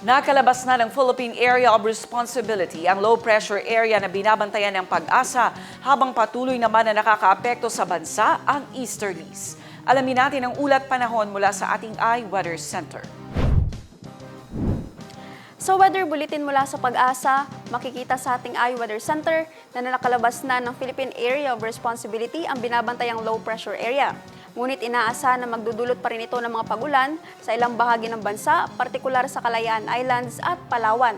Nakalabas na ng Philippine Area of Responsibility ang low-pressure area na binabantayan ng Pag-asa habang patuloy naman na nakakaapekto sa bansa ang easterlies. Alamin natin ang ulat panahon mula sa ating iWeather Center. Sa weather bulletin mula sa Pag-asa, makikita sa ating iWeather Center na nakalabas na ng Philippine Area of Responsibility ang binabantayang low-pressure area. Ngunit inaasahan na magdudulot pa rin ito ng mga pagulan sa ilang bahagi ng bansa, partikular sa Kalayaan Islands at Palawan.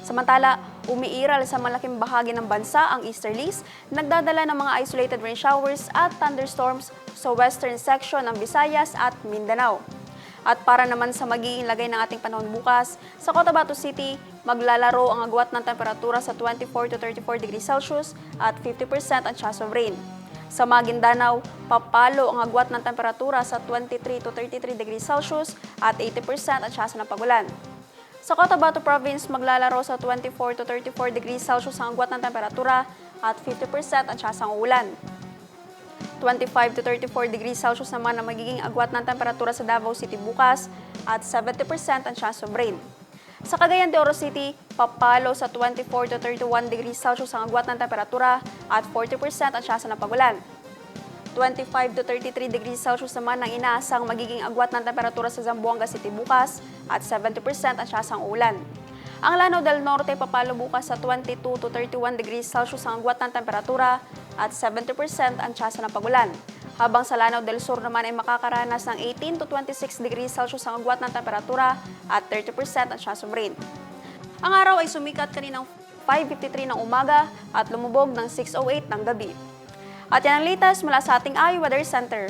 Samantala, umiiral sa malaking bahagi ng bansa ang easterlies, nagdadala ng mga isolated rain showers at thunderstorms sa western section ng Visayas at Mindanao. At para naman sa magiging lagay ng ating panahon bukas, sa Cotabato City, maglalaro ang agwat ng temperatura sa 24 to 34 degrees Celsius at 50% ang chance of rain. Sa Maguindanao, papalo ang agwat ng temperatura sa 23 to 33 degrees Celsius at 80% ang tsansa ng pagulan. Sa Cotabato Province, maglalaro sa 24 to 34 degrees Celsius ang agwat ng temperatura at 50% ang tsansa ng ulan. 25 to 34 degrees Celsius naman ang magiging agwat ng temperatura sa Davao City bukas at 70% ang chance of rain. Sa Cagayan de Oro City, papalo sa 24 to 31 degrees Celsius ang agwat ng temperatura at 40% ang tsansa ng pagulan. 25 to 33 degrees Celsius naman ang inaasang magiging agwat ng temperatura sa Zamboanga City bukas at 70% ang tsansa ng ulan. Ang Lanao del Norte papalo bukas sa 22 to 31 degrees Celsius ang agwat ng temperatura at 70% ang tsansa ng pagulan. Habang sa Lanao del Sur naman ay makakaranas ng 18 to 26 degrees Celsius ang agwat ng temperatura at 30% ang chance of rain. Ang araw ay sumikat kaninang 5:53 ng umaga at lumubog ng 6:08 ng gabi. At yan ang latest mula sa ating iWeather Center.